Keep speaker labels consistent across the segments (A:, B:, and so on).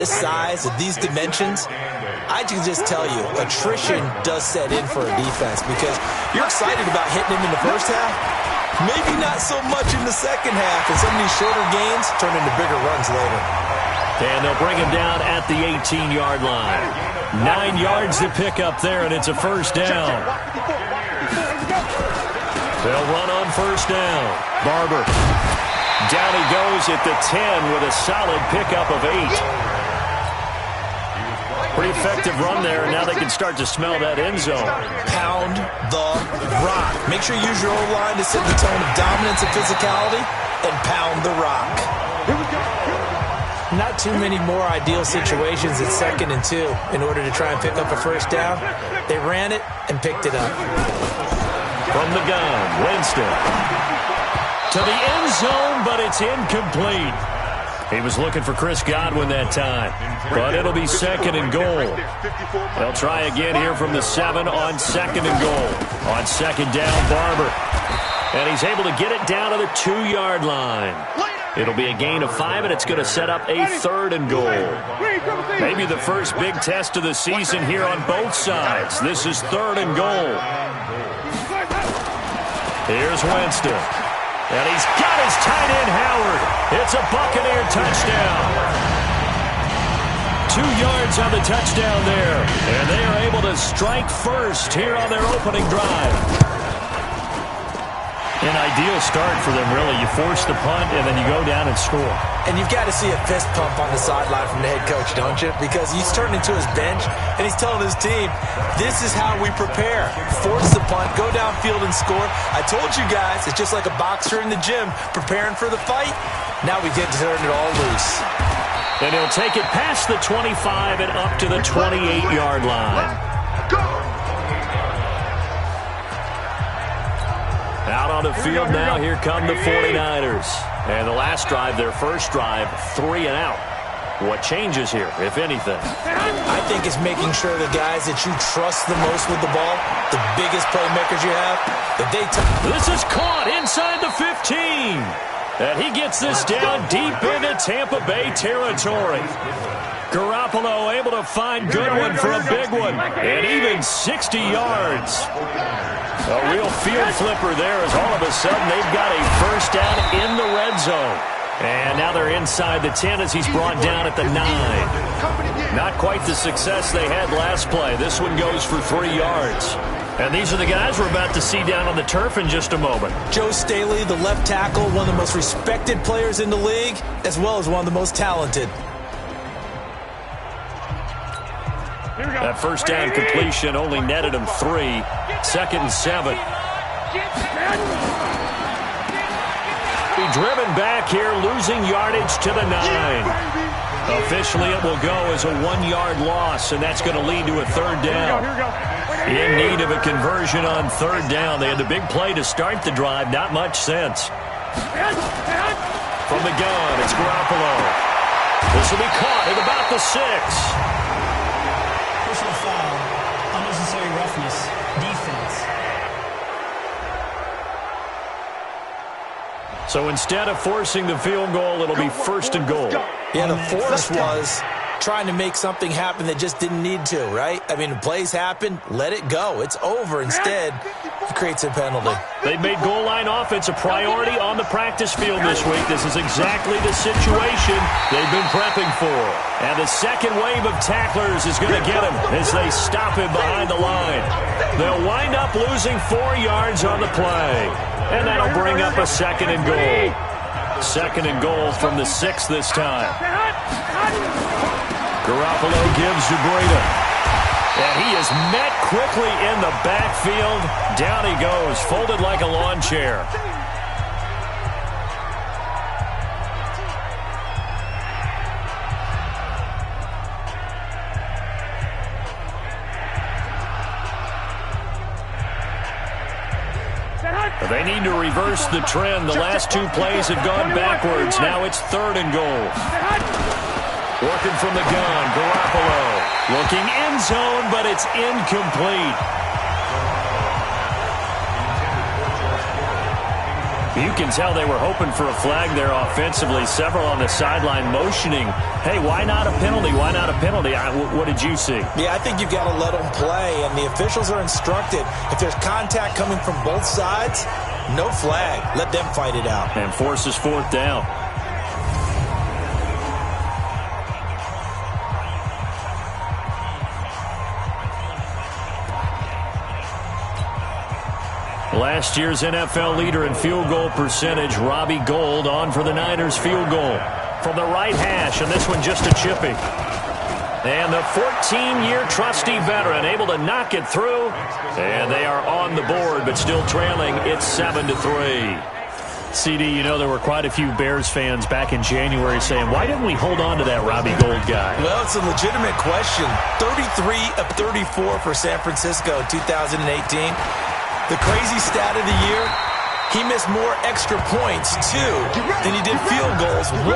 A: This size, at these dimensions, I can just tell you, attrition does set in for a defense because you're excited about hitting him in the first half, maybe not so much in the second half, and some of these shorter gains turn into bigger runs later.
B: And they'll bring him down at the 18-yard line. 9 yards to pick up there, and it's a first down. They'll run on first down. Barber. Down he goes at the 10 with a solid pickup of 8. Pretty effective run there, and now they can start to smell that end zone.
A: Pound the rock. Make sure you use your O-line to set the tone of dominance and physicality, and pound the rock. Not too many more ideal situations at 2nd and 2 in order to try and pick up a first down. They ran it and picked it up.
B: From the gun, Winston. To the end zone, but it's incomplete. He was looking for Chris Godwin that time, but it'll be 2nd and goal. They'll try again here from the 7 on 2nd and goal. On 2nd down, Barber. And he's able to get it down to the 2-yard line. It'll be a gain of 5, and it's going to set up a 3rd and goal. Maybe the first big test of the season here on both sides. This is 3rd and goal. Here's Winston. And he's got his tight end, Howard. It's a Buccaneer touchdown. 2 yards on the touchdown there. And they are able to strike first here on their opening drive. An ideal start for them, really. You force the punt, and then you go down and score.
A: And you've got to see a fist pump on the sideline from the head coach, don't you? Because he's turned into his bench, and he's telling his team, this is how we prepare. Force the punt, go downfield and score. I told you guys, it's just like a boxer in the gym preparing for the fight. Now we get to turn it all loose.
B: And he'll take it past the 25 and up to the 28-yard line. Out on the field now, here come the 49ers. And the last drive, their first drive, 3 and out. What changes here, if anything?
A: I think it's making sure the guys that you trust the most with the ball, the biggest playmakers you have, that they...
B: This is caught inside the 15. And he gets this down deep into Tampa Bay territory. Garoppolo able to find Goodwin for a big one. And even 60 yards. A real field flipper there as all of a sudden they've got a first down in the red zone. And now they're inside the 10 as he's brought down at the 9. Not quite the success they had last play. This one goes for 3 yards. And these are the guys we're about to see down on the turf in just a moment.
A: Joe Staley, the left tackle, one of the most respected players in the league, as well as one of the most talented.
B: That first down completion only netted him 3. 2nd and 7. Be driven back here, losing yardage to the 9. Officially, it will go as a 1-yard loss, and that's going to lead to a 3rd down. In need of a conversion on 3rd down. They had the big play to start the drive. Not much sense. From the gun, it's Garoppolo. This will be caught at about the 6.
C: Personal foul, unnecessary roughness, defense.
B: So instead of forcing the field goal, it'll be 1st and goal.
A: Yeah, the force was trying to make something happen that just didn't need to, right? I mean, the plays happen, let it go. It's over. Instead, it creates a penalty.
B: They've made goal line offense a priority on the practice field this week. This is exactly the situation they've been prepping for. And the second wave of tacklers is going to get him as they stop him behind the line. They'll wind up losing 4 yards on the play. And that'll bring up a 2nd and goal. 2nd and goal from the 6 this time. Garoppolo gives to Breida. And he is met quickly in the backfield. Down he goes, folded like a lawn chair. They need to reverse the trend. The last 2 plays have gone backwards. Now it's 3rd and goal. Working from the gun, Garoppolo. Looking end zone, but it's incomplete. You can tell they were hoping for a flag there offensively. Several on the sideline motioning, hey, why not a penalty? Why not a penalty? What did you see?
A: Yeah, I think you've got to let them play, and the officials are instructed. If there's contact coming from both sides, no flag. Let them fight it out.
B: And forces fourth down. Last year's NFL leader in field goal percentage, Robbie Gould, on for the Niners field goal from the right hash, and this one just a chippy. And the 14-year trusty veteran able to knock it through, and they are on the board but still trailing. It's 7-3. CD, you know there were quite a few Bears fans back in January saying, why didn't we hold on to that Robbie Gould guy?
A: Well, it's a legitimate question. 33 of 34 for San Francisco in 2018. The crazy stat of the year, he missed more extra points, 2, than he did field goals, 1,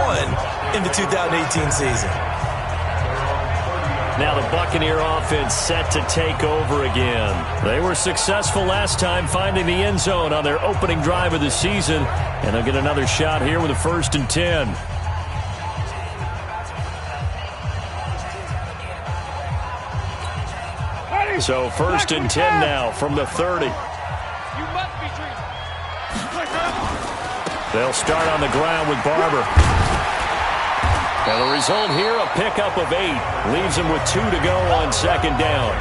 A: in the 2018 season.
B: Now the Buccaneer offense set to take over again. They were successful last time finding the end zone on their opening drive of the season, and they'll get another shot here with a 1st and 10. So 1st and 10 now from the 30. They'll start on the ground with Barber. Now the result here, a pickup of 8. Leaves them with 2 to go on 2nd down.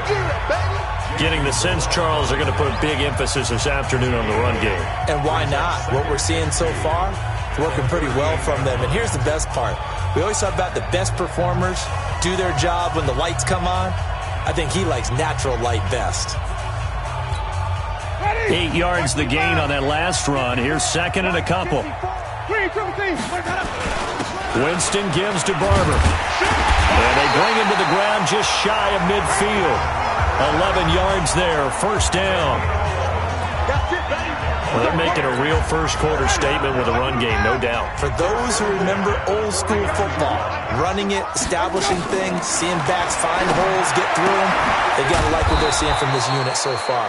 B: Getting the sense, Charles, they're going to put a big emphasis this afternoon on the run game.
A: And why not? What we're seeing so far, working pretty well from them. And here's the best part. We always talk about the best performers do their job when the lights come on. I think he likes natural light best.
B: 8 yards the gain on that last run. Here's 2nd and a couple. Winston gives to Barber. And they bring him to the ground just shy of midfield. 11 yards there, 1st down. Well, they're making a real first-quarter statement with a run game, no doubt.
A: For those who remember old-school football, running it, establishing things, seeing backs find holes, get through them, they've got to like what they're seeing from this unit so far.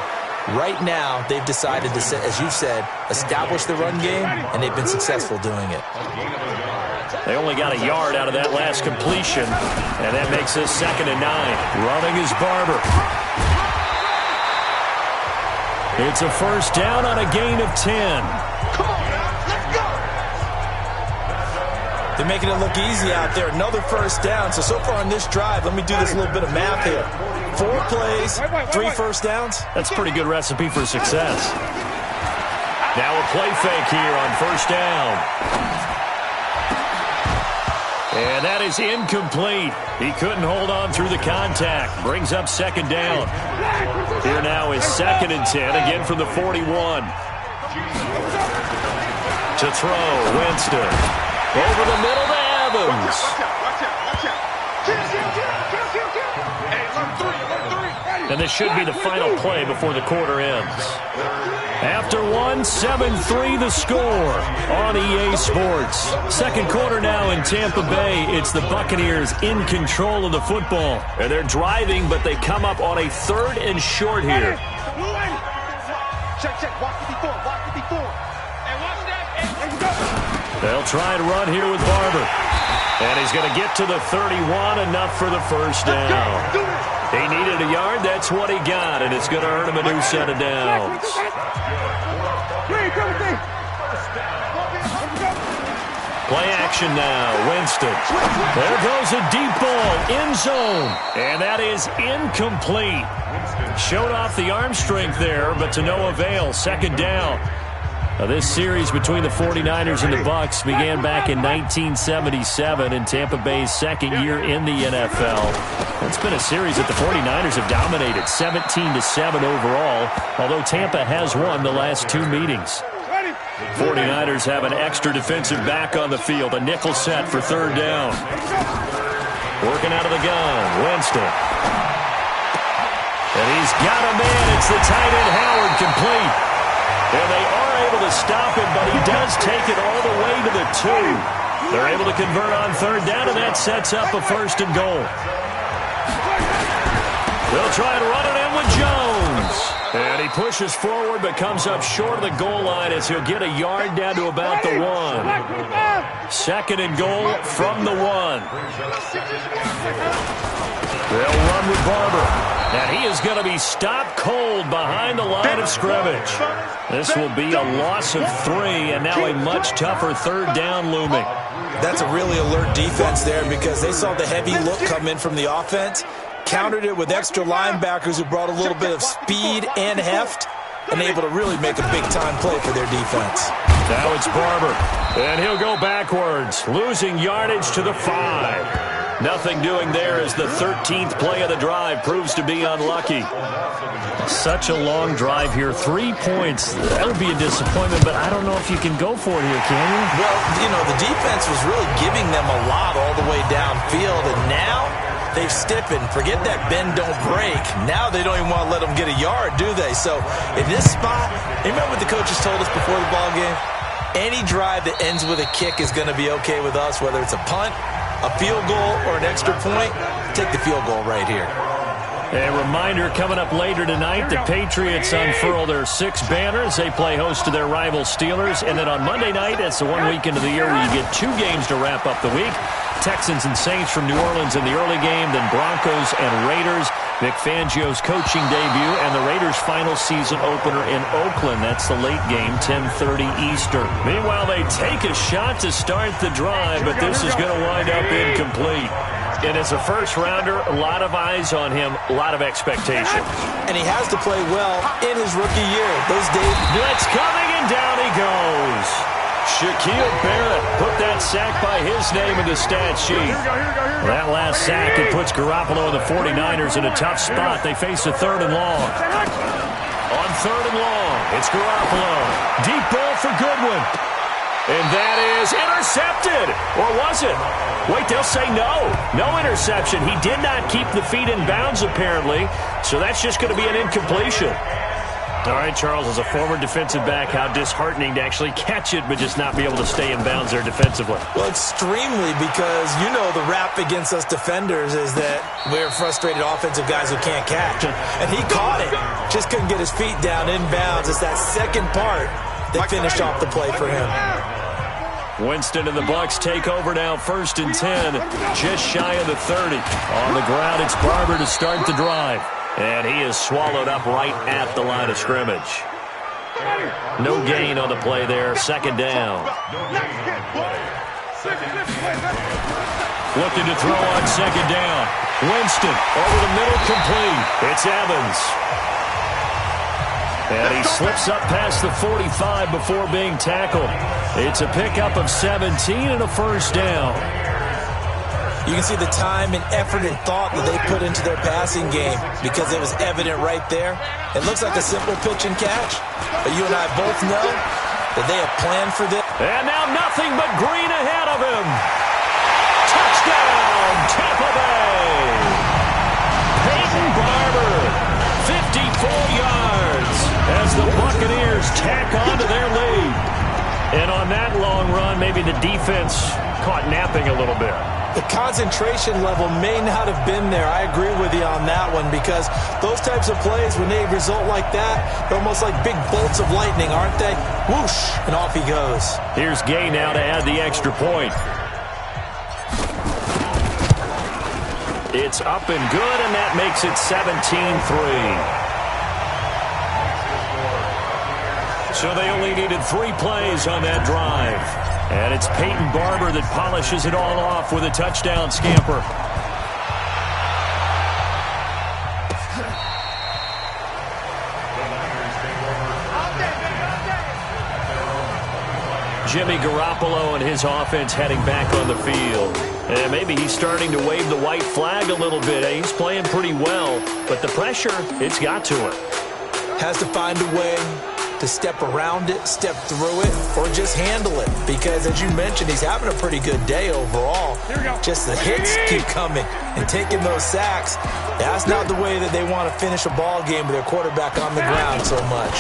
A: Right now, they've decided to, as you said, establish the run game, and they've been successful doing it.
B: They only got a yard out of that last completion, and that makes this 2nd and 9. Running is Barber. It's a 1st down on a gain of 10.
A: Come on, let's go. They're making it look easy out there. Another 1st down. So far on this drive, let me do this little bit of math here. 4 plays, 3 1st downs.
B: That's a pretty good recipe for success. Now a play fake here on 1st down. And that is incomplete. He couldn't hold on through the contact. Brings up 2nd down. Here now is 2nd and 10, again from the 41. To throw, Winston. Over the middle to Evans. And this should be the final play before the quarter ends. After 7-3 the score on EA Sports. 2nd quarter now in Tampa Bay. It's the Buccaneers in control of the football. And they're driving, but they come up on a 3rd and short here. They'll try and run here with Barber. And he's going to get to the 31, enough for the 1st down. He needed a yard, that's what he got, and it's going to earn him a new set of downs. Play action now, Winston. There goes a deep ball, end zone, and that is incomplete. Showed off the arm strength there, but to no avail. 2nd down. Now, this series between the 49ers and the Bucs began back in 1977 in Tampa Bay's 2nd year in the NFL. It's been a series that the 49ers have dominated, 17-7 overall, although Tampa has won the last 2 meetings. 49ers have an extra defensive back on the field, a nickel set for 3rd down. Working out of the gun, Winston. And he's got a man. It's the tight end Howard, complete. And they are able to stop him, but he does take it all the way to the 2. They're able to convert on 3rd down, and that sets up a 1st and goal. They'll try and run it in with Jones. And he pushes forward but comes up short of the goal line as he'll get a yard down to about the 1. Second and goal from the 1. They'll run with Barber. And he is going to be stopped cold behind the line of scrimmage. This will be a loss of 3, and now a much tougher third down looming.
A: That's a really alert defense there because they saw the heavy look come in from the offense, countered it with extra linebackers who brought a little bit of speed and heft, and able to really make a big-time play for their defense.
B: Now it's Barber, and he'll go backwards, losing yardage to the 5. Nothing doing there as the 13th play of the drive proves to be unlucky. Such a long drive here. 3 points. That would be a disappointment, but I don't know if you can go for it here, can you?
A: Well, you know, the defense was really giving them a lot all the way downfield, and now they've stiffened. Forget that bend, don't break. Now they don't even want to let them get a yard, do they? So in this spot, you remember what the coaches told us before the ball game? Any drive that ends with a kick is going to be okay with us, whether it's a punt, a field goal, or an extra point. Take the field goal right here.
B: A reminder coming up later tonight, the Patriots unfurl their 6 banners. They play host to their rival Steelers. And then on Monday night, it's the one weekend of the year where you get 2 games to wrap up the week. Texans and Saints from New Orleans in the early game, then Broncos and Raiders. Vic Fangio's coaching debut and the Raiders' final season opener in Oakland. That's the late game, 10:30 Eastern. Meanwhile, they take a shot to start the drive, but this is going to wind up incomplete. And as a first-rounder, a lot of eyes on him, a lot of expectation.
A: And he has to play well in his rookie year. Those days.
B: Blitz coming, and down he goes. Shaquille Barrett put that sack by his name in the stat sheet. That last sack, it puts Garoppolo and the 49ers in a tough spot. They face a 3rd and long. On 3rd and long, it's Garoppolo. Deep ball for Goodwin. And that is intercepted. Or was it? Wait, they'll say no. No interception. He did not keep the feet in bounds, apparently. So that's just going to be an incompletion. All right, Charles, as a former defensive back, how disheartening to actually catch it but just not be able to stay in bounds there defensively.
A: Well, extremely, because you know the rap against us defenders is that we're frustrated offensive guys who can't catch. And he caught it. Just couldn't get his feet down in bounds. It's that second part that finished off the play for him.
B: Winston and the Bucs take over now, 1st and 10, just shy of the 30. On the ground, it's Barber to start the drive. And he is swallowed up right at the line of scrimmage. No gain on the play there, 2nd down. Looking to throw on 2nd down. Winston over the middle, complete. It's Evans. And he slips up past the 45 before being tackled. It's a pickup of 17 and a 1st down.
A: You can see the time and effort and thought that they put into their passing game because it was evident right there. It looks like a simple pitch and catch, but you and I both know that they have planned for this.
B: And now nothing but green ahead of him. Touchdown, Tampa Bay. Peyton Barber, 54 yards as the Buccaneers tack on to their lead. And on that long run, maybe the defense caught napping a little bit.
A: The concentration level may not have been there. I agree with you on that one because those types of plays, when they result like that, they're almost like big bolts of lightning, aren't they? Whoosh, and off he goes.
B: Here's Gay now to add the extra point. It's up and good, and that makes it 17-3. So they only needed 3 plays on that drive. And it's Peyton Barber that polishes it all off with a touchdown scamper. Jimmy Garoppolo and his offense heading back on the field. And maybe he's starting to wave the white flag a little bit. He's playing pretty well, but the pressure, it's got to him.
A: Has to find a way to step around it, step through it, or just handle it. Because, as you mentioned, he's having a pretty good day overall. Just the hits keep coming. And taking those sacks, that's not the way that they want to finish a ball game with their quarterback on the ground so much.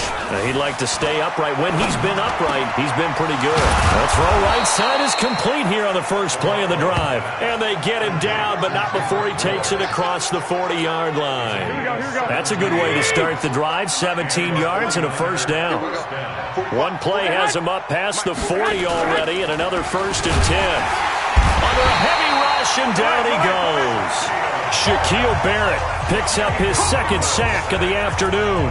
B: He'd like to stay upright. When he's been upright, he's been pretty good. The throw right side is complete here on the first play of the drive. And they get him down, but not before he takes it across the 40-yard line. That's a good way to start the drive. 17 yards and a first down. One play has him up past the 40 already, and another 1st and 10. Under a heavy rush, and down he goes. Shaquille Barrett picks up his 2nd sack of the afternoon.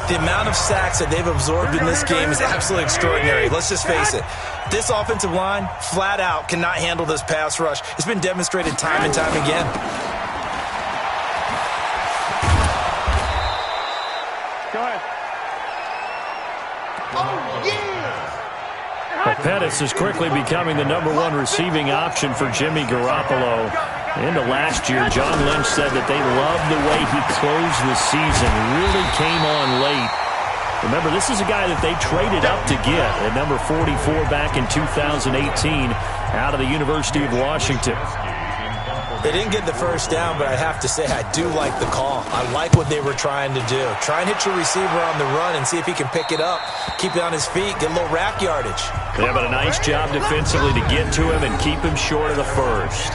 A: The amount of sacks that they've absorbed in this game is absolutely extraordinary. Let's just face it. This offensive line, flat out, cannot handle this pass rush. It's been demonstrated time and time again.
D: Go ahead. Oh, yeah!
B: Pettis is quickly becoming the #1 receiving option for Jimmy Garoppolo. Into last year, John Lynch said that they loved the way he closed the season, really came on late. Remember, this is a guy that they traded up to get at number 44 back in 2018 out of the University of Washington.
A: They didn't get the first down, but I have to say I do like the call. I like what they were trying to do. Try and hit your receiver on the run and see if he can pick it up, keep it on his feet, get a little rack yardage.
B: Yeah, but a nice job defensively to get to him and keep him short of the first.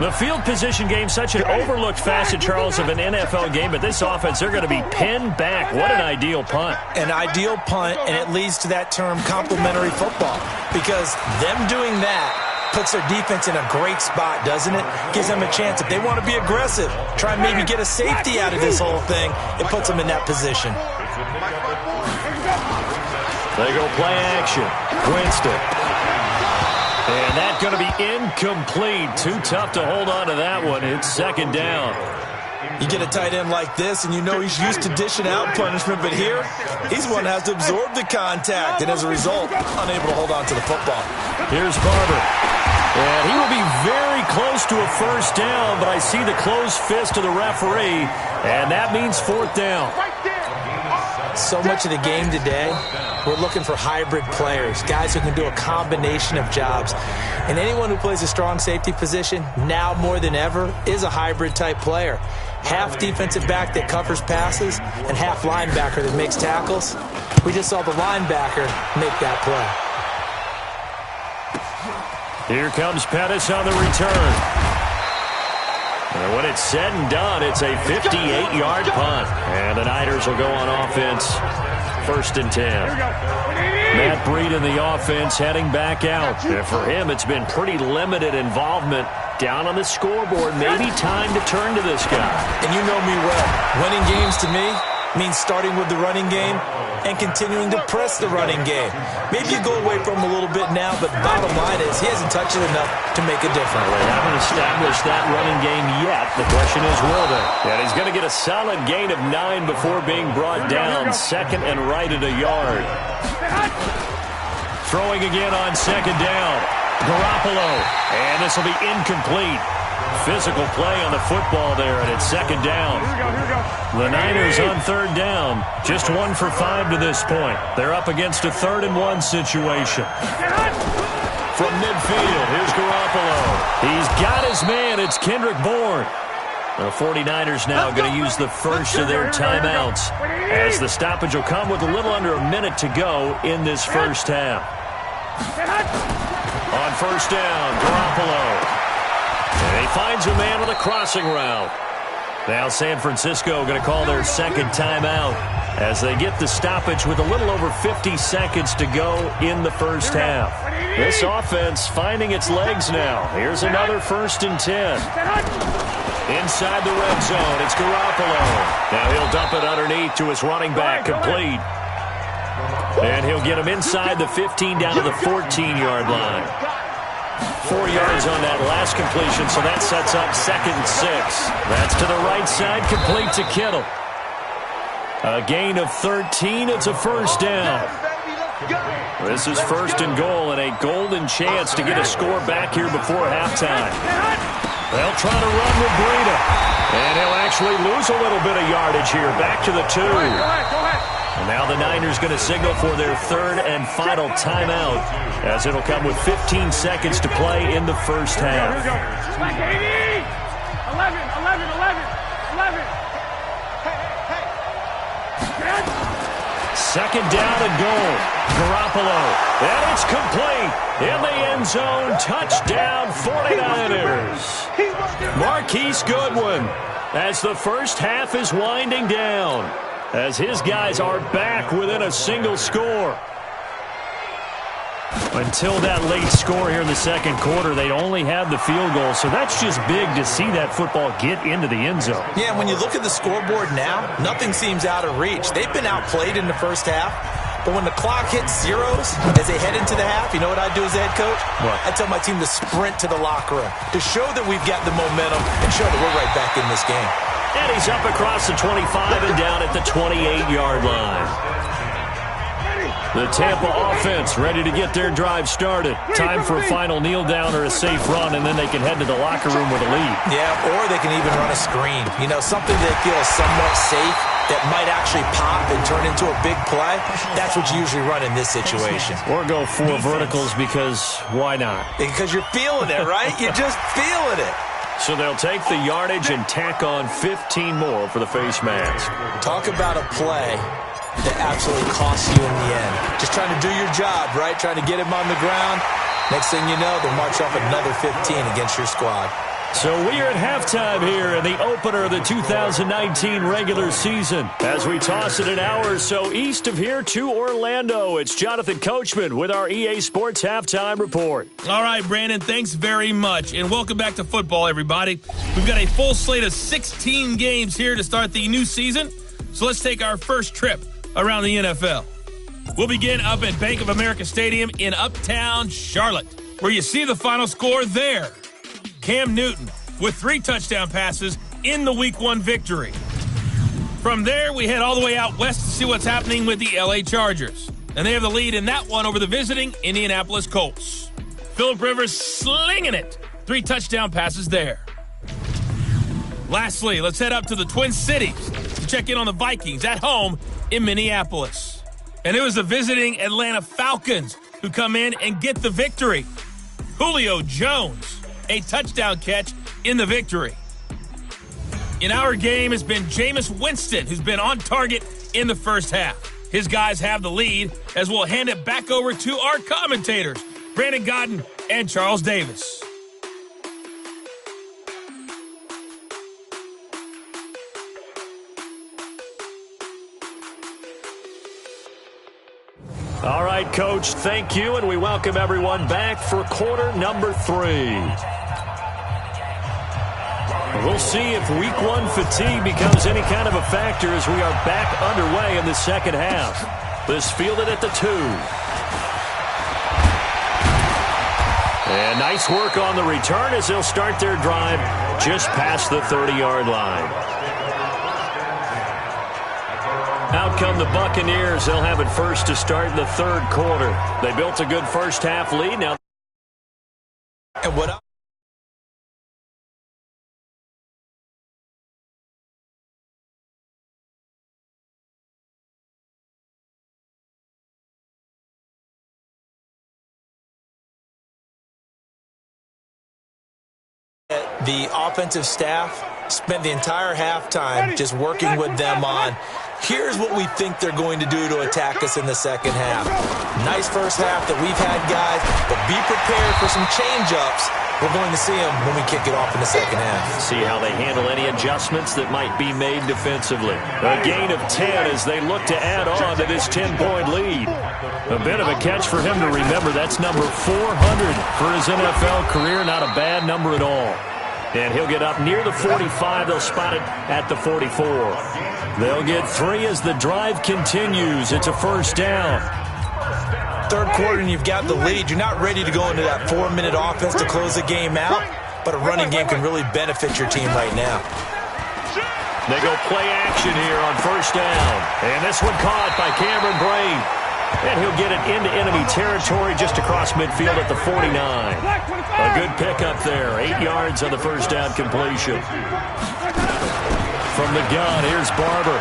B: The field position game, such an overlooked facet, Charles, of an NFL game, but this offense, they're going to be pinned back. What an ideal punt.
A: An ideal punt, and it leads to that term complementary football, because them doing that puts their defense in a great spot, doesn't it? Gives them a chance. If they want to be aggressive, try and maybe get a safety out of this whole thing, it puts them in that position.
B: They go play action. Winston. And that's going to be incomplete. Too tough to hold on to that one. It's 2nd down.
A: You get a tight end like this, and you know he's used to dishing out punishment, but here, he's one that has to absorb the contact, and as a result, unable to hold on to the football.
B: Here's Barber. And he will be very close to a first down, but I see the closed fist of the referee, and that means 4th down.
A: So much of the game today, we're looking for hybrid players, guys who can do a combination of jobs. And anyone who plays a strong safety position, now more than ever, is a hybrid-type player. Half defensive back that covers passes and half linebacker that makes tackles. We just saw the linebacker make that play.
B: Here comes Pettis on the return. And when it's said and done, it's a 58-yard punt. And the Niners will go on offense, 1st and 10. Matt Breed in the offense heading back out. And for him, it's been pretty limited involvement down on the scoreboard. Maybe time to turn to this guy.
A: And you know me well. Winning games to me means starting with the running game and continuing to press the running game. Maybe you go away from him a little bit now, but bottom line is he hasn't touched it enough to make a difference.
B: They haven't established that running game yet. The question is, will they? And he's going to get a solid gain of 9 before being brought down. 2nd and right at a yard. Throwing again on 2nd down. Garoppolo. And this will be incomplete. Physical play on the football there, and it's 2nd down. The Niners on 3rd down. Just 1 for 5 to this point. They're up against a 3rd and 1 situation. From midfield, here's Garoppolo. He's got his man. It's Kendrick Bourne. The 49ers now going to use the first of their timeouts, as the stoppage will come with a little under a minute to go in this first half. On 1st down, Garoppolo. And he finds a man with a crossing route. Now San Francisco going to call their 2nd timeout as they get the stoppage with a little over 50 seconds to go in the first half. This offense finding its legs now. Here's another 1st and 10. Inside the red zone, it's Garoppolo. Now he'll dump it underneath to his running back, complete. And he'll get him inside the 15 down to the 14-yard line. 4 yards on that last completion, so that sets up 2nd and 6. That's to the right side, complete to Kittle. A gain of 13, it's a first down. This is 1st and goal, and a golden chance to get a score back here before halftime. They'll try to run with Breida, and he'll actually lose a little bit of yardage here, back to the 2.
D: Go ahead.
B: And now the Niners going to signal for their 3rd and final timeout, as it'll come with 15 seconds to play in the first half. Second down and goal. Garoppolo. And it's complete. In the end zone. Touchdown 49ers. Marquise Goodwin as the first half is winding down, as his guys are back within a single score. Until that late score here in the second quarter, they'd only had the field goal, so that's just big to see that football get into the end zone.
A: Yeah, and when you look at the scoreboard now, nothing seems out of reach. They've been outplayed in the first half, but when the clock hits zeros as they head into the half, you know what I do as a head coach?
B: What?
A: I tell my team to sprint to the locker room to show that we've got the momentum and show that we're right back in this game.
B: And he's up across the 25 and down at the 28-yard line. The Tampa offense ready to get their drive started. Time for a final kneel down or a safe run, and then they can head to the locker room with a lead.
A: Yeah, or they can even run a screen. You know, something they feel is somewhat safe that might actually pop and turn into a big play. That's what you usually run in this situation.
B: Or go 4 verticals, because why not?
A: Because you're feeling it, right? You're just feeling it.
B: So they'll take the yardage and tack on 15 more for the face mask.
A: Talk about a play that absolutely costs you in the end. Just trying to do your job, right? Trying to get him on the ground. Next thing you know, they'll march off another 15 against your squad.
B: So we are at halftime here in the opener of the 2019 regular season. As we toss it an hour or so east of here to Orlando, it's Jonathan Coachman with our EA Sports Halftime Report.
E: All right, Brandon, thanks very much. And welcome back to football, everybody. We've got a full slate of 16 games here to start the new season. So let's take our first trip around the NFL. We'll begin up at Bank of America Stadium in Uptown Charlotte, where you see the final score there. Cam Newton with 3 touchdown passes in the Week 1 victory. From there, we head all the way out west to see what's happening with the LA Chargers. And they have the lead in that one over the visiting Indianapolis Colts. Phillip Rivers slinging it. 3 touchdown passes there. Lastly, let's head up to the Twin Cities to check in on the Vikings at home in Minneapolis. And it was the visiting Atlanta Falcons who come in and get the victory. Julio Jones, a touchdown catch in the victory. In our game, it's been Jameis Winston who's been on target in the first half. His guys have the lead as we'll hand it back over to our commentators, Brandon Godden and Charles Davis.
B: All right, Coach, thank you, and we welcome everyone back for quarter number 3. We'll see if Week 1 fatigue becomes any kind of a factor as we are back underway in the second half. This fielded at the 2. And nice work on the return as they'll start their drive just past the 30-yard line. Out come the Buccaneers. They'll have it first to start in the third quarter. They built a good first half lead. Now,
A: and what the offensive staff spent the entire halftime just working with them on, here's what we think they're going to do to attack us in the second half. Nice first half that we've had, guys, but be prepared for some change-ups. We're going to see them when we kick it off in the second half.
B: See how they handle any adjustments that might be made defensively. A gain of 10 as they look to add on to this 10-point lead. A bit of a catch for him to remember. That's number 400 for his NFL career. Not a bad number at all. And he'll get up near the 45. They'll spot it at the 44. They'll get 3 as the drive continues. It's a first down.
A: Third quarter and you've got the lead. You're not ready to go into that 4-minute offense to close the game out, but a running game can really benefit your team right now.
B: They go play action here on first down. And this one caught by Cameron Braid. And he'll get it into enemy territory just across midfield at the 49. A good pickup there. 8 yards on the first down completion. From the gun, here's Barber.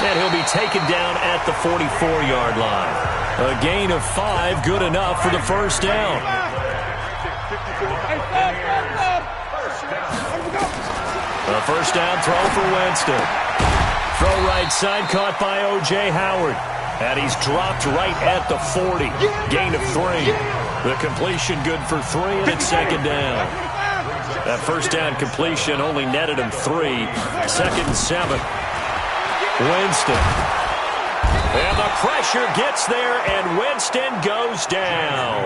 B: And he'll be taken down at the 44-yard line. A gain of 5, good enough for the first down. A first down throw for Winston. Throw right side, caught by O.J. Howard. And he's dropped right at the 40. Gain of 3. The completion good for 3, and it's second down. That first down completion only netted him 3. Second and 7. Winston. And the pressure gets there, and Winston goes down.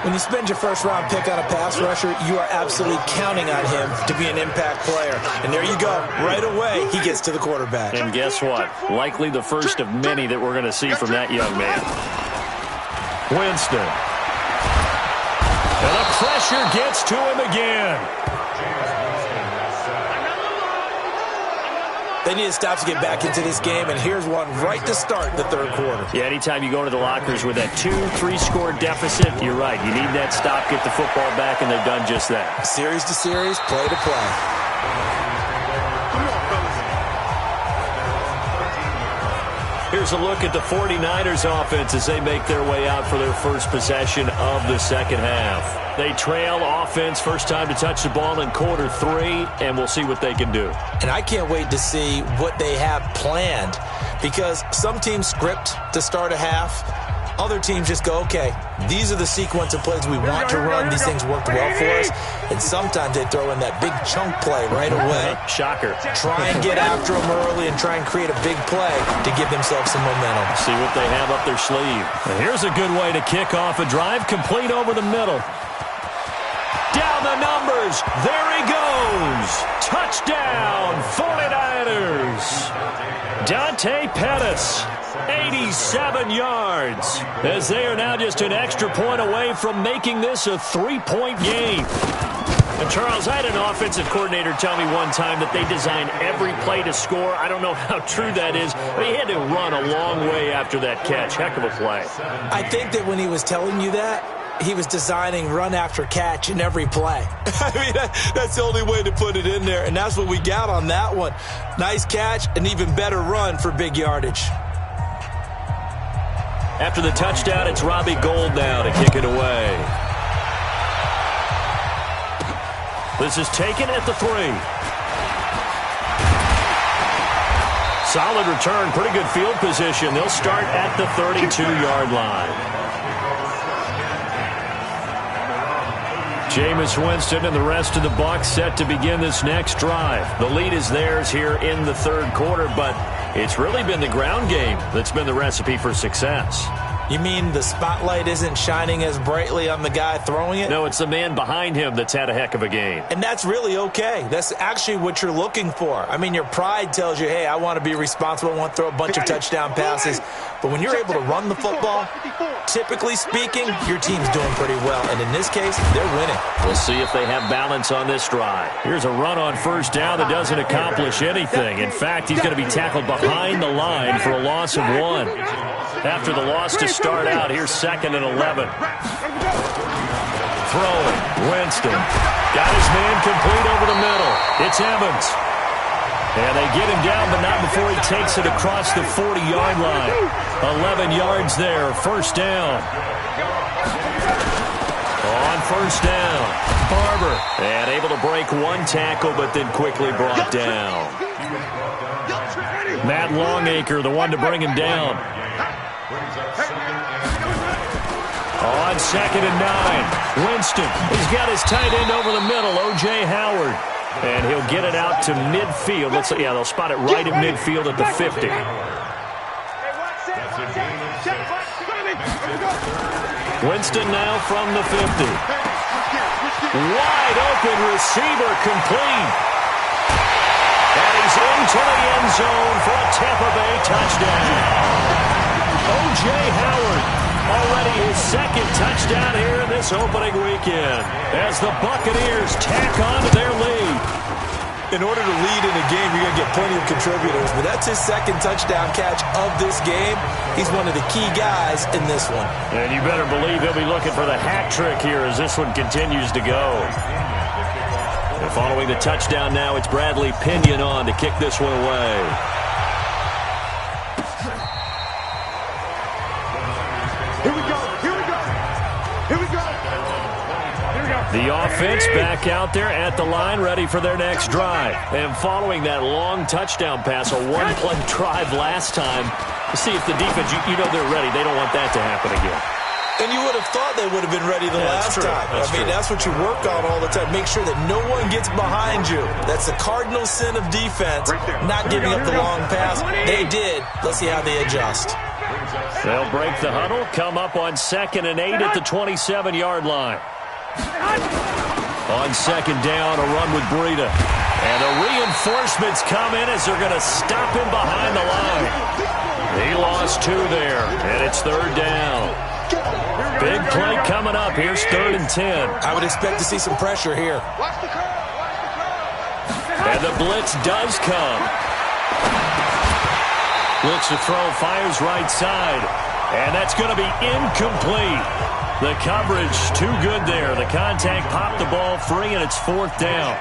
A: When you spend your first-round pick on a pass rusher, you are absolutely counting on him to be an impact player. And there you go. Right away, he gets to the quarterback.
B: And guess what? Likely the first of many that we're going to see from that young man. Winston. And the pressure gets to him again.
A: They need to stop to get back into this game, and here's one right to start the third quarter.
B: Yeah, anytime you go into the lockers with that 2-3 score deficit, you're right. You need that stop, get the football back, and they've done just that.
A: Series to series, play to play.
B: Here's a look at the 49ers offense as they make their way out for their first possession of the second half. They trail offense first time to touch the ball in quarter 3, and we'll see what they can do.
A: And I can't wait to see what they have planned, because some teams script to start a half. Other teams just go, okay, these are the sequence of plays we want to run. These things worked well for us. And sometimes they throw in that big chunk play right away.
B: Shocker.
A: Try and get after them early and try and create a big play to give themselves some momentum.
B: See what they have up their sleeve. And here's a good way to kick off a drive, complete over the middle. Down the numbers. There he goes. Touchdown, 49ers. Dante Pettis. 87 yards, as they are now just an extra point away from making this a 3-point game. And Charles, I had an offensive coordinator tell me one time that they design every play to score. I don't know how true that is, but he had to run a long way after that catch. Heck of a play.
A: I think that when he was telling you that, he was designing run after catch in every play. I mean, that's the only way to put it in there, and that's what we got on that one. Nice catch, an even better run for big yardage.
B: After the touchdown, it's Robbie Gould now to kick it away. This is taken at the 3. Solid return, pretty good field position. They'll start at the 32-yard line. Jameis Winston and the rest of the Bucs set to begin this next drive. The lead is theirs here in the third quarter, but it's really been the ground game that's been the recipe for success.
A: You mean the spotlight isn't shining as brightly on the guy throwing it?
B: No, it's the man behind him that's had a heck of a game.
A: And that's really okay. That's actually what you're looking for. I mean, your pride tells you, hey, I want to be responsible. I want to throw a bunch of touchdown passes. But when you're able to run the football, typically speaking, your team's doing pretty well. And in this case, they're winning.
B: We'll see if they have balance on this drive. Here's a run on first down that doesn't accomplish anything. In fact, he's going to be tackled behind the line for a loss of 1. After the loss to start out, here's 2nd and 11. Throwing, Winston. Got his man complete over the middle. It's Evans. And they get him down, but not before he takes it across the 40-yard line. 11 yards there, first down. On first down, Barber. And able to break one tackle, but then quickly brought down. Matt Longacre, the one to bring him down. On 2nd and 9, Winston. He's got his tight end over the middle, O.J. Howard. And he'll get it out to midfield. Yeah, they'll spot it right in midfield at the 50. Winston now from the 50. Wide open receiver complete. And he's into the end zone for a Tampa Bay touchdown. O.J. Howard, already his 2nd touchdown here in this opening weekend as the Buccaneers tack on to their lead.
A: In order to lead in a game, you're going to get plenty of contributors, but that's his 2nd touchdown catch of this game. He's one of the key guys in this one.
B: And you better believe he'll be looking for the hat trick here as this one continues to go. And following the touchdown now, it's Bradley Pinion on to kick this one away.
D: Here we go. Here we go. Here we go. Here we go.
B: The offense back out there at the line, ready for their next drive. And following that long touchdown pass, a one-play drive last time, to see if the defense, you know they're ready. They don't want that to happen again.
A: And you would have thought they would have been ready the last time. That's what you work on all the time. Make sure that no one gets behind you. That's the cardinal sin of defense, not giving up the long pass. They did. Let's see how they adjust.
B: They'll break the huddle, come up on 2nd and 8 at the 27-yard line. On 2nd down, a run with Breida. And the reinforcements come in as they're going to stop him behind the line. He lost 2 there, and it's 3rd down. Big play coming up. Here's 3rd and 10.
A: I would expect to see some pressure here.
B: And the blitz does come. Looks to throw, fires right side. And that's going to be incomplete. The coverage too good there. The contact popped the ball free, and it's 4th down.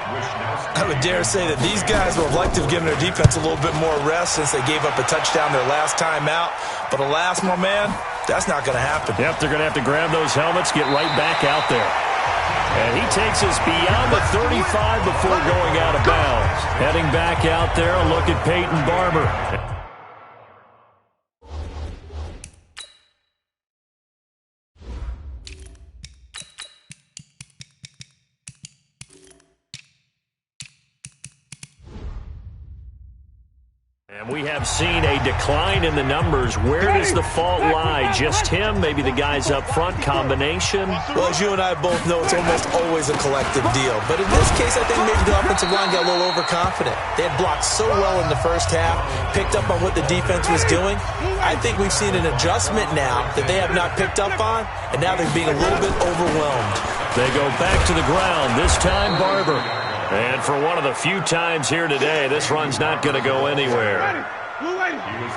A: I would dare say that these guys would have liked to have given their defense a little bit more rest since they gave up a touchdown their last time out. But alas, my man, that's not going to happen.
B: Yep, they're going to have to grab those helmets, get right back out there. And he takes us beyond the 35 before going out of bounds. Heading back out there, a look at Peyton Barber. And we have seen a decline in the numbers. Where does the fault lie? Just him? Maybe the guys up front? Combination?
A: Well, as you and I both know, it's almost always a collective deal. But in this case, I think maybe the offensive line got a little overconfident. They had blocked so well in the first half, picked up on what the defense was doing. I think we've seen an adjustment now that they have not picked up on, and now they're being a little bit overwhelmed. They go back to the ground, this time Barber. And for one of the few times here today, this run's not going to go anywhere.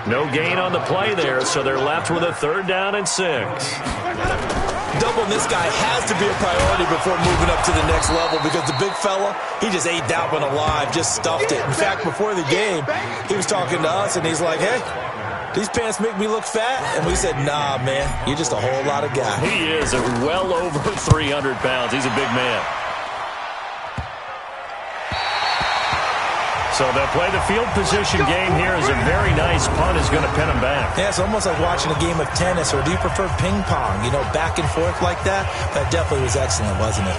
A: No gain on the play there, so they're left with a 3rd down and 6. Doubling this guy has to be a priority before moving up to the next level because the big fella, he just ate that one alive, just stuffed it. In fact, before the game, he was talking to us, and he's like, hey, these pants make me look fat? And we said, nah, man, you're just a whole lot of guy. He is well over 300 pounds. He's a big man. So they'll play the field position game here as a very nice punt is going to pin them back. Yeah, it's almost like watching a game of tennis, or do you prefer ping pong? You know, back and forth like that? That definitely was excellent, wasn't it?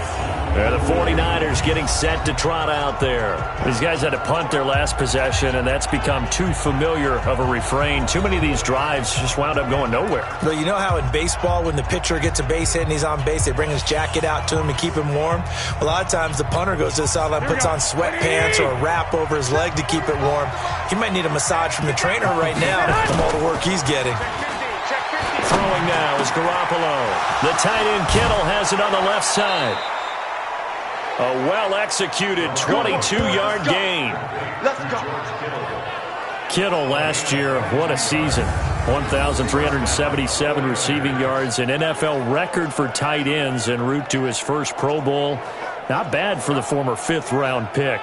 A: The 49ers getting set to trot out there. These guys had to punt their last possession, and that's become too familiar of a refrain. Too many of these drives just wound up going nowhere. But you know how in baseball, when the pitcher gets a base hit and he's on base, they bring his jacket out to him to keep him warm? A lot of times the punter goes to the sideline, puts on sweatpants or a wrap over his leg to keep it warm. He might need a massage from the trainer right now from all the work he's getting. Throwing now is Garoppolo. The tight end Kittle has it on the left side. A well-executed 22-yard gain.
D: Let's go.
B: Kittle last year, what a season. 1,377 receiving yards, an NFL record for tight ends en route to his first Pro Bowl. Not bad for the former 5th-round pick.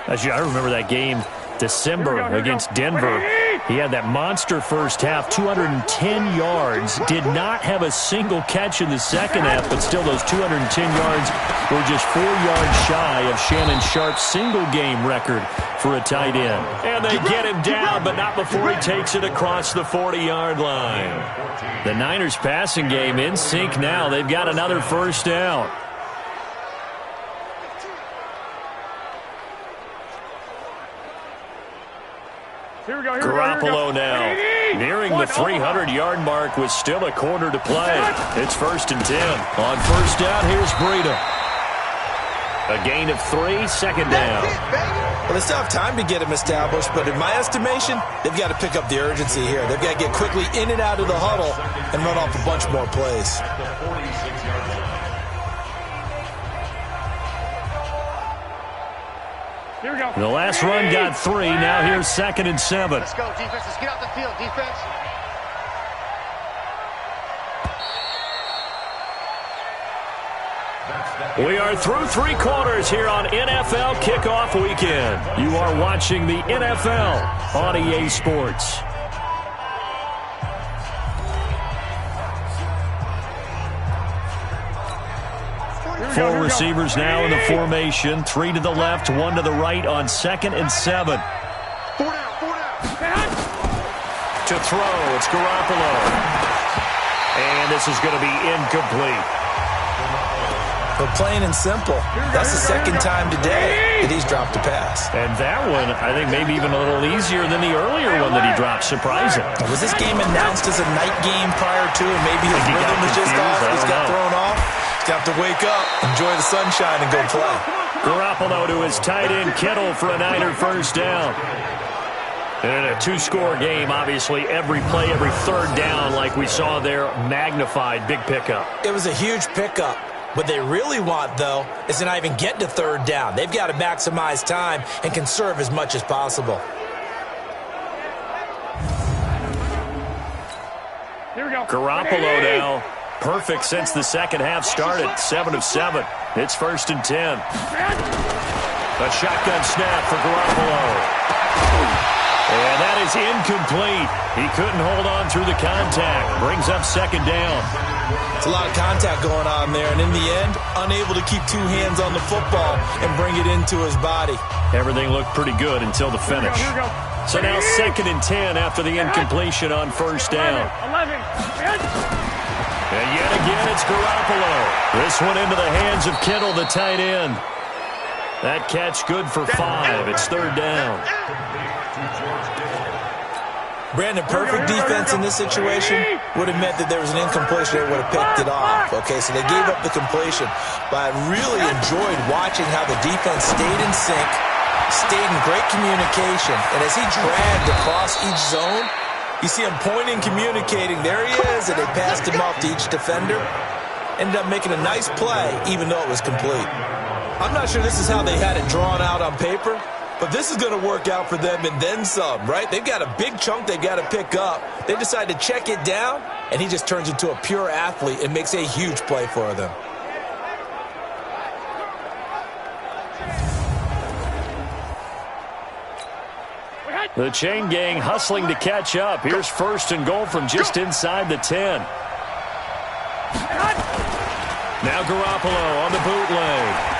B: I remember that game, December against Denver. He had that monster first half, 210 yards. Did not have a single catch in the second half, but still those 210 yards were just 4 yards shy of Shannon Sharp's single-game record for a tight end. And they get him down, but not before he takes it across the 40-yard line. The Niners passing game in sync now. They've got another first down. Garoppolo now nearing the 300-yard mark with still a quarter to play. It's 1st and 10. On first down, here's Breida. A gain of 3, 2nd down. Well, they still have time to get him established, but in my estimation, they've got to pick up the urgency here. They've got to get quickly in and out of the huddle and run off a bunch more plays.
D: Here we go.
B: The last run got 3. Now here's 2nd and 7.
D: Let's go, defense. Let's get out the field, defense.
B: We are through 3 quarters here on NFL Kickoff Weekend. You are watching the NFL on EA Sports. Four receivers now in the formation. 3 to the left, 1 to the right on 2nd and 7. To throw, it's Garoppolo. And this is going to be incomplete.
A: But plain and simple, that's the second time today that he's dropped a pass.
B: And that one, I think, maybe even a little easier than the earlier one that he dropped. Surprising.
A: Was this game announced as a night game prior to, and maybe his rhythm was just off? He's got thrown off. He's got to wake up, enjoy the sunshine, and go play.
B: Garoppolo to his tight end, Kittle, for a Niner first down. And in a 2-score game, obviously, every play, every third down, like we saw there, magnified. Big pickup.
A: It was a huge pickup. What they really want, though, is to not even get to third down. They've got to maximize time and conserve as much as possible.
F: Here we go.
B: Garoppolo now. Perfect since the second half started. 7 of 7. It's 1st and 10. A shotgun snap for Garoppolo. And that is incomplete. He couldn't hold on through the contact. Brings up 2nd down.
A: It's a lot of contact going on there, and in the end, unable to keep 2 hands on the football and bring it into his body.
B: Everything looked pretty good until the finish. So now 2nd and 10 after the incompletion on 1st down.
F: 11.
B: And yet again, it's Garoppolo. This one into the hands of Kittle, the tight end. That catch good for 5. It's 3rd down.
A: Brandon, perfect defense in this situation would have meant that there was an incompletion. They would have picked it off. Okay, so they gave up the completion. But I really enjoyed watching how the defense stayed in sync, stayed in great communication. And as he dragged across each zone, you see him pointing, communicating. There he is, and they passed him off to each defender. Ended up making a nice play, even though it was complete. I'm not sure this is how they had it drawn out on paper, but this is going to work out for them and then some, right? They've got a big chunk they've got to pick up. They decide to check it down, and he just turns into a pure athlete and makes a huge play for them.
B: The chain gang hustling to catch up. Here's 1st and goal from just inside the 10. Now Garoppolo on the bootleg.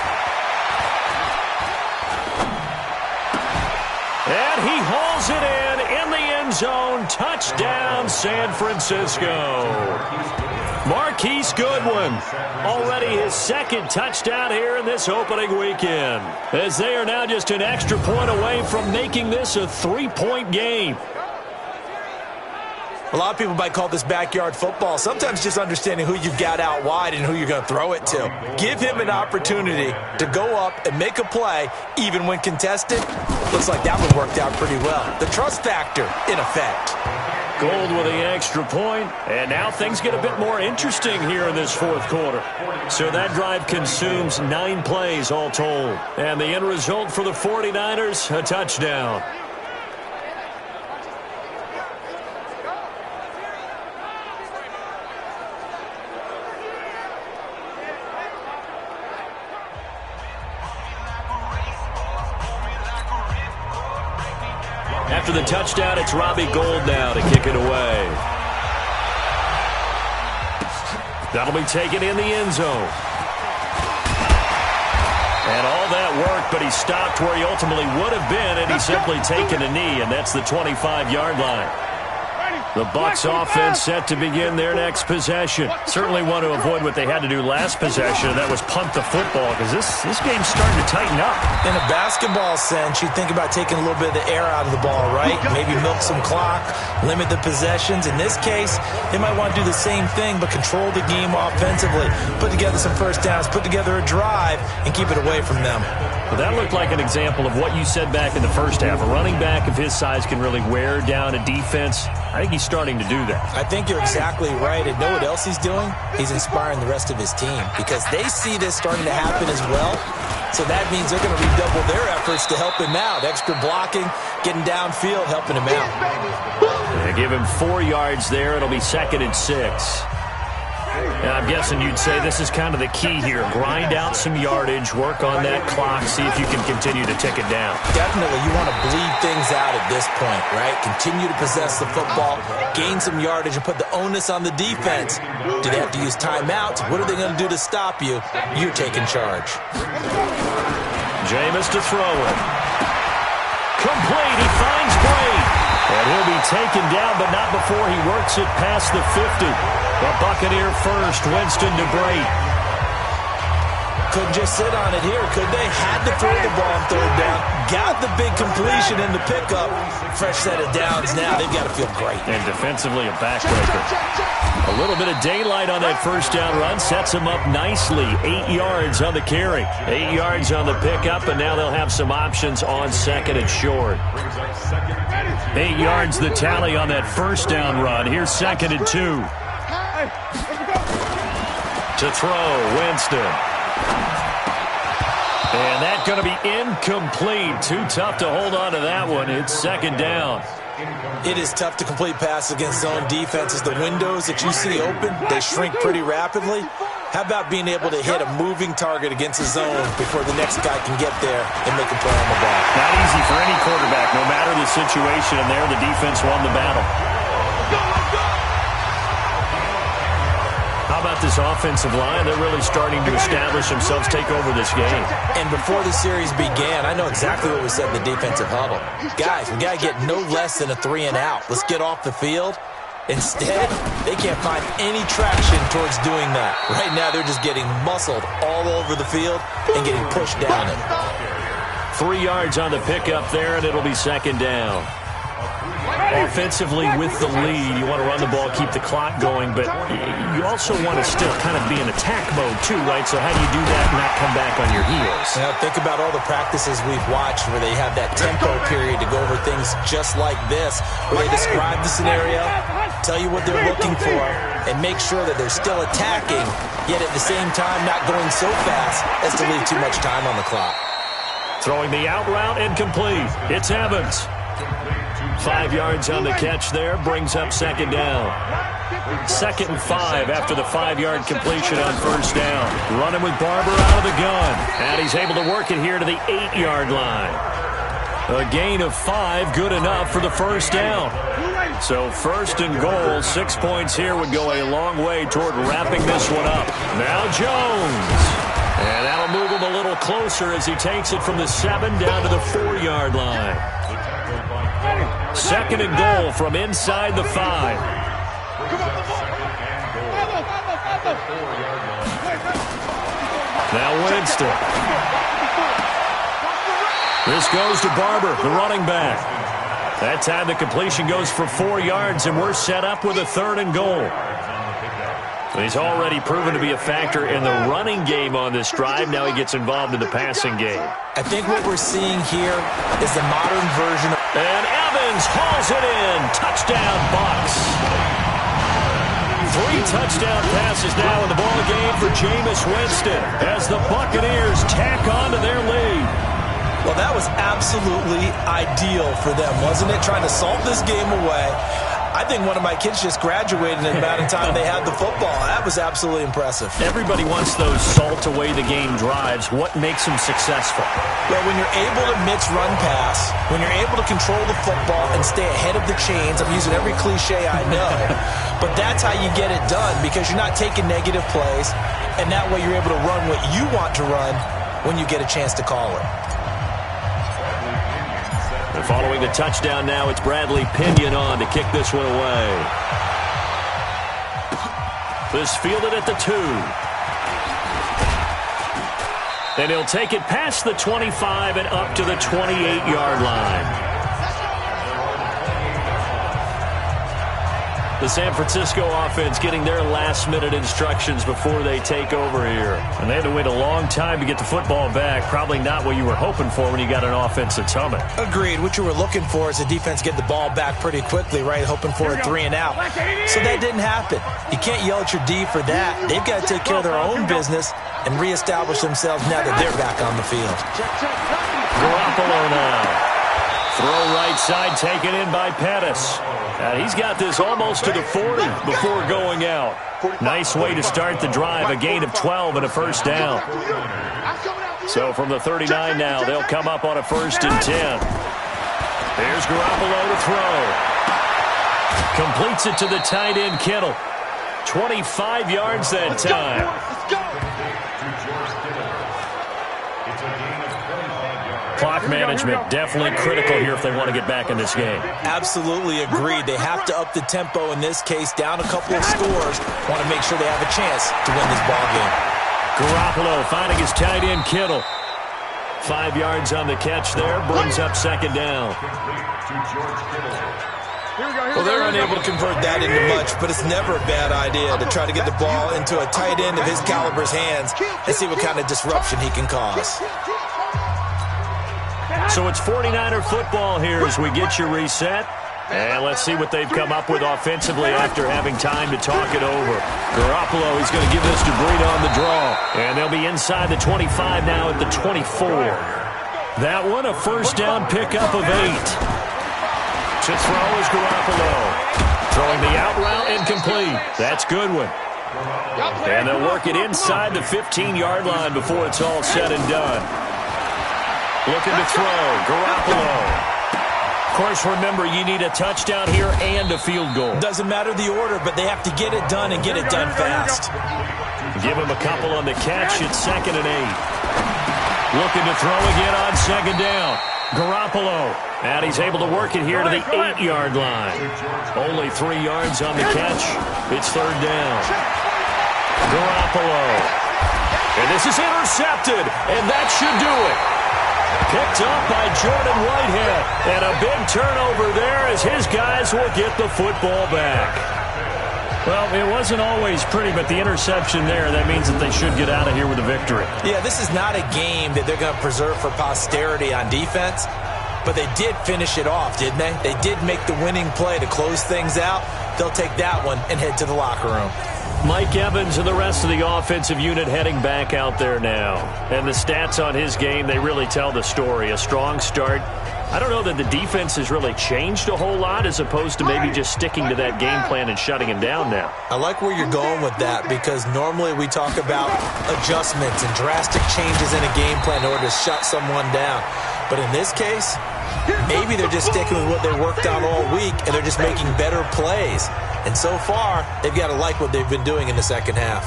B: And he hauls it in the end zone. Touchdown, San Francisco. Marquise Goodwin, already his 2nd touchdown here in this opening weekend, as they are now just an extra point away from making this a 3-point game.
A: A lot of people might call this backyard football. Sometimes just understanding who you've got out wide and who you're going to throw it to. Give him an opportunity to go up and make a play, even when contested. Looks like that one worked out pretty well. The trust factor in effect.
B: Gold with the extra point, and now things get a bit more interesting here in this 4th quarter. So that drive consumes 9 plays all told. And the end result for the 49ers, a touchdown. After the touchdown, it's Robbie Gould now to kick it away. That'll be taken in the end zone. And all that work, but he stopped where he ultimately would have been, and he's simply taken a knee, and that's the 25-yard line. The Bucs offense set to begin their next possession. Certainly want to avoid what they had to do last possession, and that was punt the football, because this game's starting to tighten up.
A: In a basketball sense, you think about taking a little bit of the air out of the ball, right? Maybe milk some clock, limit the possessions. In this case, they might want to do the same thing, but control the game offensively. Put together some first downs, put together a drive, and keep it away from them.
B: Well, that looked like an example of what you said back in the first half. A running back of his size can really wear down a defense. I think he's starting to do that.
A: I think you're exactly right. And know what else he's doing? He's inspiring the rest of his team because they see this starting to happen as well. So that means they're going to redouble their efforts to help him out. Extra blocking, getting downfield, helping him out.
B: They give him 4 yards there. It'll be 2nd and 6. And I'm guessing you'd say this is kind of the key here. Grind out some yardage, work on that clock, see if you can continue to tick it down.
A: Definitely, you want to bleed things out at this point, right? Continue to possess the football, gain some yardage, and put the onus on the defense. Do they have to use timeouts? What are they going to do to stop you? You're taking charge.
B: Jameis to throw it. Complete. He finds Bray. And he'll be taken down, but not before he works it past the 50. The Buccaneer first, Winston to Bray.
A: Couldn't just sit on it here, could they? Had to throw the ball on third down. Got the big completion in the pickup. Fresh set of downs now. They've got to feel great.
B: And defensively, a backbreaker. A little bit of daylight on that first down run sets him up nicely. 8 yards on the carry. 8 yards on the pickup, and now they'll have some options on second and short. 8 yards the tally on that first down run. Here's second and 2. To throw, Winston. And that's going to be incomplete. Too tough to hold on to that one. It's second down.
A: It is tough to complete passes against zone defenses. The windows that you see open, they shrink pretty rapidly. How about being able to hit a moving target against a zone before the next guy can get there and make a play on the ball?
B: Not easy for any quarterback. No matter the situation in there, the defense won the battle. How about this offensive line? They're really starting to establish themselves, take over this game.
A: And before the series began, I know exactly what we said in the defensive huddle. Guys, we got to get no less than a 3 and out. Let's get off the field. Instead, they can't find any traction towards doing that. Right now, they're just getting muscled all over the field and getting pushed down it.
B: 3 yards on the pickup there, and it'll be second down. Offensively with the lead, you want to run the ball, keep the clock going, but you also want to still kind of be in attack mode too, right? So how do you do that and not come back on your heels?
A: Now, think about all the practices we've watched where they have that tempo period to go over things just like this, where they describe the scenario, tell you what they're looking for, and make sure that they're still attacking, yet at the same time not going so fast as to leave too much time on the clock.
B: Throwing the out route and complete. It's Evans. 5 yards on the catch there, brings up second down. 2nd and 5 after the 5-yard completion on first down. Running with Barber out of the gun. And he's able to work it here to the 8-yard line. A gain of 5, good enough for the first down. So first and goal, 6 points here would go a long way toward wrapping this one up. Now Jones. And that'll move him a little closer as he takes it from the 7 down to the 4-yard line. 2nd and goal from inside the 5. Now Winston. This goes to Barber, the running back. That time the completion goes for 4 yards, and we're set up with a 3rd and goal. He's already proven to be a factor in the running game on this drive. Now he gets involved in the passing game.
A: I think what we're seeing here is the modern version of...
B: And Evans hauls it in. Touchdown, Bucs. 3 touchdown passes now in the ball game for Jameis Winston as the Buccaneers tack on to their lead.
A: Well, that was absolutely ideal for them, wasn't it? Trying to salt this game away. I think one of my kids just graduated in the amount of time they had the football. That was absolutely impressive.
B: Everybody wants those salt-away-the-game drives. What makes them successful?
A: Well, when you're able to mix run-pass, when you're able to control the football and stay ahead of the chains, I'm using every cliche I know, but that's how you get it done because you're not taking negative plays, and that way you're able to run what you want to run when you get a chance to call it.
B: And following the touchdown now, it's Bradley Pinion on to kick this one away. This fielded at the 2. And he'll take it past the 25 and up to the 28-yard line. The San Francisco offense getting their last-minute instructions before they take over here. And they had to wait a long time to get the football back. Probably not what you were hoping for when you got an offense that's humming.
A: Agreed. What you were looking for is the defense get the ball back pretty quickly, right? Hoping for a 3 and out. So that didn't happen. You can't yell at your D for that. They've got to take care of their own business and reestablish themselves now that they're back on the field.
B: Garoppolo now. Throw right side taken in by Pettis. And he's got this almost to the 40 before going out. Nice way to start the drive, a gain of 12 and a first down. So from the 39 now, they'll come up on a 1st and 10. Here's Garoppolo to throw. Completes it to the tight end, Kittle. 25 yards that time. Clock management definitely critical here if they want to get back in this game.
A: Absolutely agreed. They have to up the tempo in this case, down a couple of scores. Want to make sure they have a chance to win this ball game.
B: Garoppolo finding his tight end, Kittle. 5 yards on the catch there, brings up 2nd down.
A: Well, they're unable to convert that into much, but it's never a bad idea to try to get the ball into a tight end of his caliber's hands and see what kind of disruption he can cause.
B: So it's 49er football here as we get you reset. And let's see what they've come up with offensively after having time to talk it over. Garoppolo is going to give this to Breida on the draw. And they'll be inside the 25 now at the 24. That one, a first down pickup of 8. To throw is Garoppolo. Throwing the out route incomplete. That's Goodwin. And they'll work it inside the 15-yard line before it's all said and done. Looking to throw, Garoppolo. Of course, remember, you need a touchdown here and a field goal.
A: Doesn't matter the order, but they have to get it done and get it done fast.
B: Give him a couple on the catch. It's 2nd and 8. Looking to throw again on 2nd down. Garoppolo. And he's able to work it here to the 8-yard line. Only 3 yards on the catch. It's 3rd down. Garoppolo. And this is intercepted, and that should do it. Picked up by Jordan Whitehead. And a big turnover there as his guys will get the football back.
C: Well, it wasn't always pretty, but the interception there, that means that they should get out of here with a victory.
A: Yeah, this is not a game that they're going to preserve for posterity on defense, but they did finish it off, didn't they? They did make the winning play to close things out. They'll take that one and head to the locker room.
B: Mike Evans and the rest of the offensive unit heading back out there now. And the stats on his game, they really tell the story. A strong start. I don't know that the defense has really changed a whole lot as opposed to maybe just sticking to that game plan and shutting him down now.
A: I like where you're going with that because normally we talk about adjustments and drastic changes in a game plan in order to shut someone down. But in this case, maybe they're just sticking with what they worked on all week and they're just making better plays. And so far, they've got to like what they've been doing in the second half.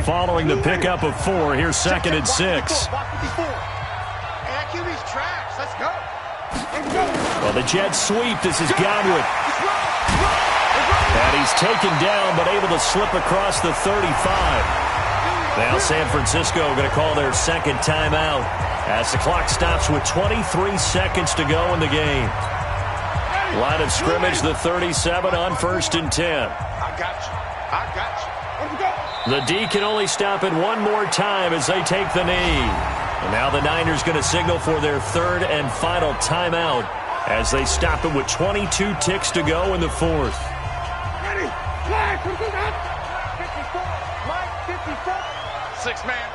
B: Following the pickup of 4, here's 2nd and 6. Well, the Jets sweep. This is Godwin. And he's taken down, but able to slip across the 35. Now San Francisco going to call their 2nd timeout as the clock stops with 23 seconds to go in the game. Line of scrimmage, the 37 on 1st and 10.
D: I got you.
B: The D can only stop it one more time as they take the knee. And now the Niners going to signal for their 3rd and final timeout as they stop it with 22 ticks to go in the 4th.
D: Ready. Flag. 6-man.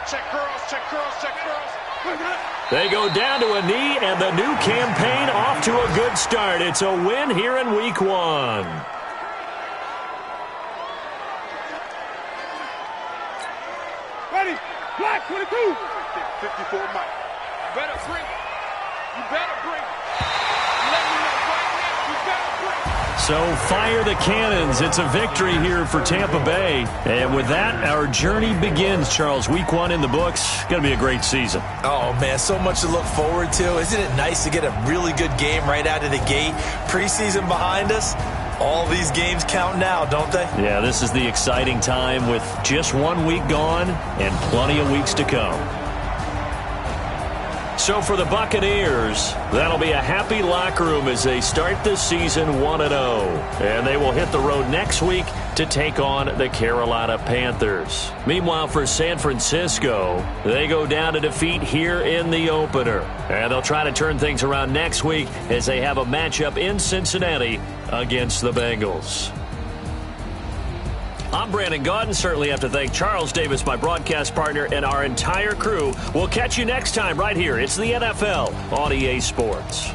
D: Check girls.
B: They go down to a knee, and the new campaign off to a good start. It's a win here in Week 1.
D: Ready. Flag 22. 54 Mike. You better bring it. Let me know right now. You better bring it.
B: So fire the cannons. It's a victory here for Tampa Bay. And with that, our journey begins, Charles. Week 1 in the books. Going to be a great season.
A: Oh, man, so much to look forward to. Isn't it nice to get a really good game right out of the gate? Preseason behind us. All these games count now, don't they?
B: Yeah, this is the exciting time with just 1 week gone and plenty of weeks to come. So for the Buccaneers, that'll be a happy locker room as they start this season 1-0. And they will hit the road next week to take on the Carolina Panthers. Meanwhile, for San Francisco, they go down to defeat here in the opener. And they'll try to turn things around next week as they have a matchup in Cincinnati against the Bengals. I'm Brandon Gaudin. Certainly have to thank Charles Davis, my broadcast partner, and our entire crew. We'll catch you next time right here. It's the NFL on EA Sports.